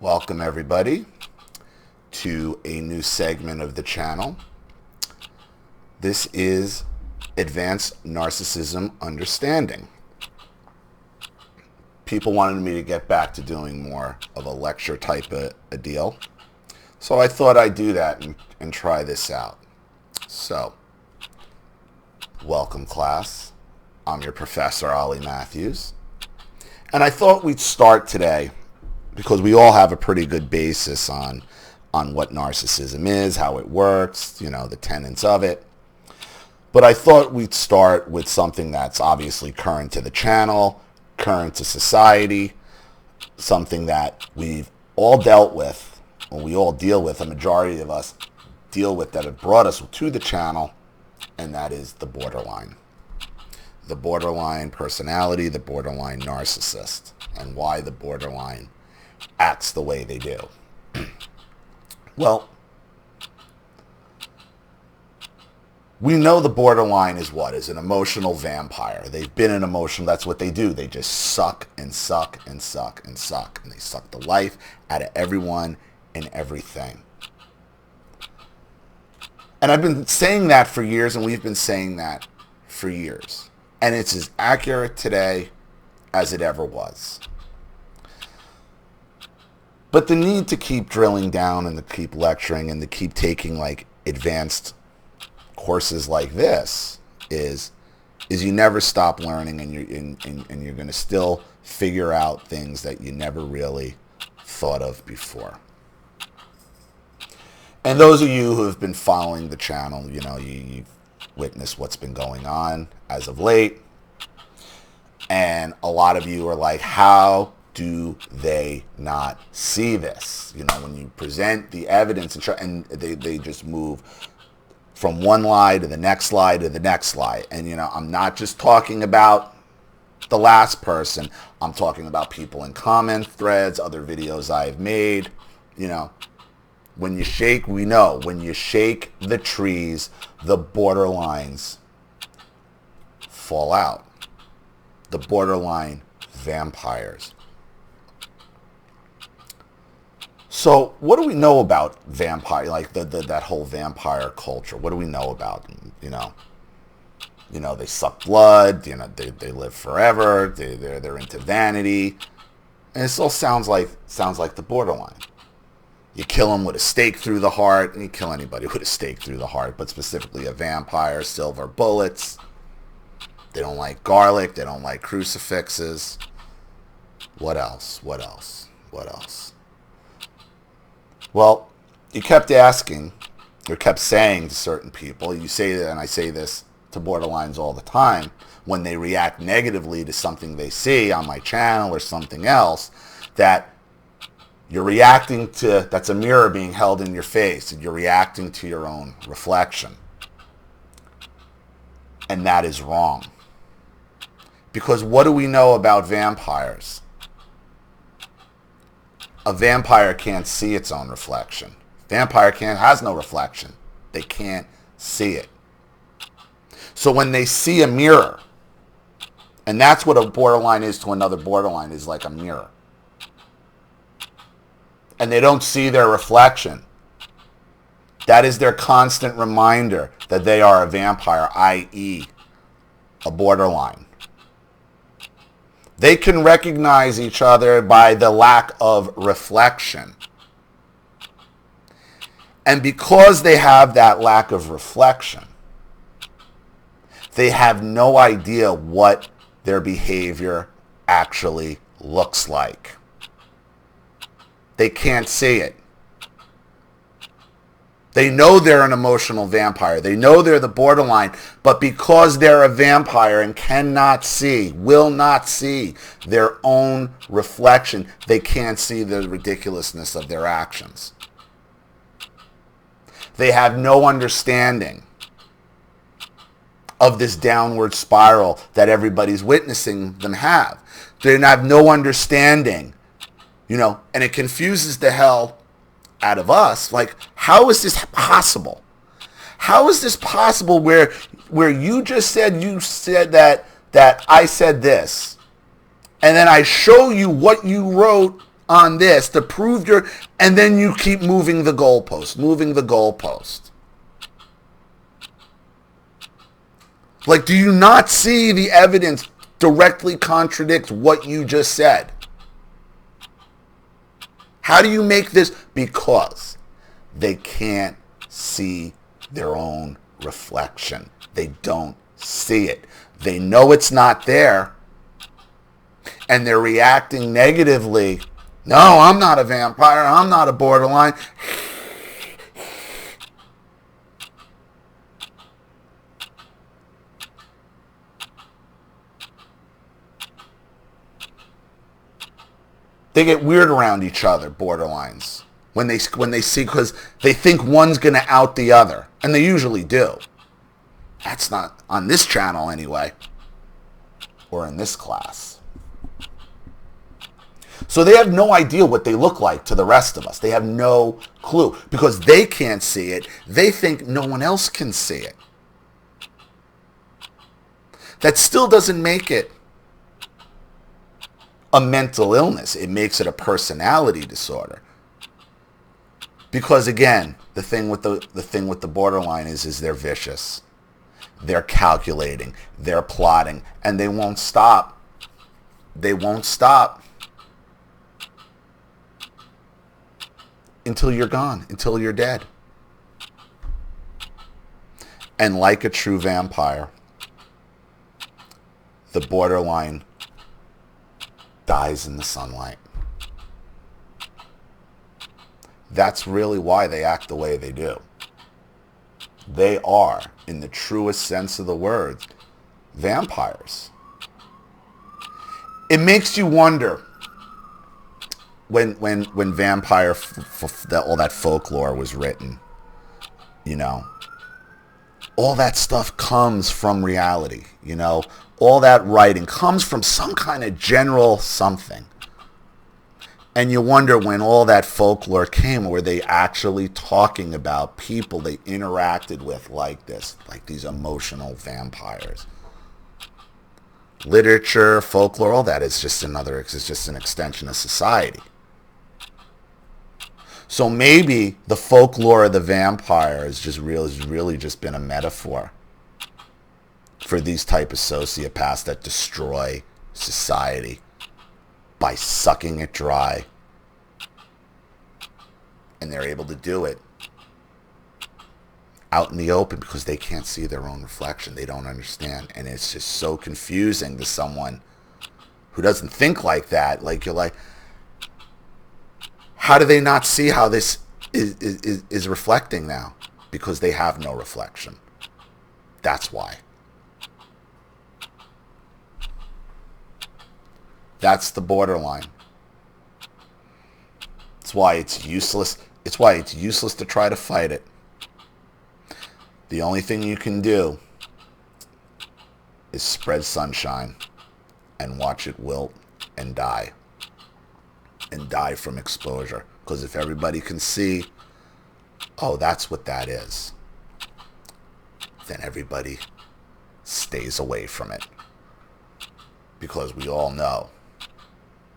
Welcome everybody to a new segment of the channel. This is Advanced Narcissism Understanding. People wanted me to get back to doing more of a lecture type of a deal. So I thought I'd do that and try this out. So, welcome class. I'm your Professor Ollie Matthews. And I thought we'd start today because we all have a pretty good basis on what narcissism is, how it works, the tenets of it. But I thought we'd start with something that's obviously current to the channel, current to society, something that we've all dealt with, or we all deal with, a majority of us deal with, that have brought us to the channel, and that is the borderline. The borderline personality, the borderline narcissist, and why the borderline acts the way they do. Well, we know the borderline is what? Is an emotional vampire. They've been an emotional, that's what they do. They just suck and suck and suck and suck. And they suck the life out of everyone and everything. And I've been saying that for years, and we've been saying that for years. And it's as accurate today as it ever was. But the need to keep drilling down and to keep lecturing and to keep taking like advanced courses like this is you never stop learning, and you're going to still figure out things that you never really thought of before. And those of you who have been following the channel, you've witnessed what's been going on as of late. And a lot of you are like, how do they not see this? When you present the evidence and they just move from one lie to the next lie to the next lie. And, I'm not just talking about the last person. I'm talking about people in comment threads, other videos I've made. When you shake, we know, when you shake the trees, the borderlines fall out. The borderline vampires. So what do we know about vampire, like that whole vampire culture? What do we know about them? They suck blood, they live forever, they're into vanity. And it still sounds like the borderline. You kill them with a stake through the heart, and you kill anybody with a stake through the heart, but specifically a vampire, silver bullets. They don't like garlic, they don't like crucifixes. What else? Well, you kept asking, or kept saying to certain people, you say that, and I say this to borderlines all the time, when they react negatively to something they see on my channel or something else, that you're reacting to, that's a mirror being held in your face, and you're reacting to your own reflection. And that is wrong. Because what do we know about vampires? A vampire can't see its own reflection. Vampire has no reflection. They can't see it. So when they see a mirror, and that's what a borderline is to another borderline, is like a mirror. And they don't see their reflection. That is their constant reminder that they are a vampire, i.e., a borderline. They can recognize each other by the lack of reflection. And because they have that lack of reflection, they have no idea what their behavior actually looks like. They can't see it. They know they're an emotional vampire. They know they're the borderline, but because they're a vampire and cannot see, will not see their own reflection, they can't see the ridiculousness of their actions. They have no understanding of this downward spiral that everybody's witnessing them have. They have no understanding, and it confuses the hell out of us. Like, how is this possible? How is this possible where you just said that I said this, and then I show you what you wrote on this to prove and then you keep moving the goalpost. Like, do you not see the evidence directly contradict what you just said? How do you make this? Because they can't see their own reflection. They don't see it. They know it's not there, and they're reacting negatively. No, I'm not a vampire. I'm not a borderline. They get weird around each other, borderlines, when they see, because they think one's going to out the other, and they usually do. That's not on this channel anyway, or in this class. So they have no idea what they look like to the rest of us. They have no clue because they can't see it. They think no one else can see it. That still doesn't make it a mental illness. It makes it a personality disorder. Because again, the thing with the borderline is they're vicious. They're calculating, they're plotting, and they won't stop. They won't stop until you're gone, until you're dead. And like a true vampire, the borderline dies in the sunlight. That's really why they act the way they do. They are, in the truest sense of the word, vampires. It makes you wonder when vampire, all that folklore was written, all that stuff comes from reality, all that writing comes from some kind of general something. And you wonder, when all that folklore came, were they actually talking about people they interacted with like this, like these emotional vampires? Literature, folklore, all that is just it's just an extension of society. So maybe the folklore of the vampire has really just been a metaphor for these type of sociopaths that destroy society by sucking it dry. And they're able to do it out in the open because they can't see their own reflection. They don't understand. And it's just so confusing to someone who doesn't think like that. Like, you're like, how do they not see how this is reflecting now? Because they have no reflection. That's why. That's the borderline. It's why it's useless. It's why it's useless to try to fight it. The only thing you can do is spread sunshine and watch it wilt and die. And die from exposure. Because if everybody can see, oh, that's what that is, then everybody stays away from it. Because we all know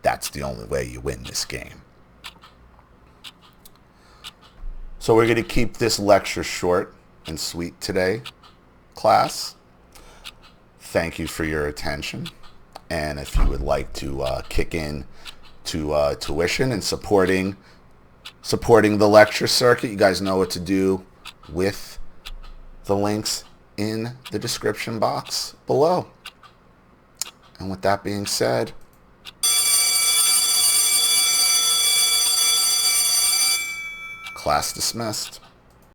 that's the only way you win this game. So we're going to keep this lecture short and sweet today, class. Thank you for your attention. And if you would like to kick in to tuition and supporting the lecture circuit, you guys know what to do with the links in the description box below. And with that being said, class dismissed.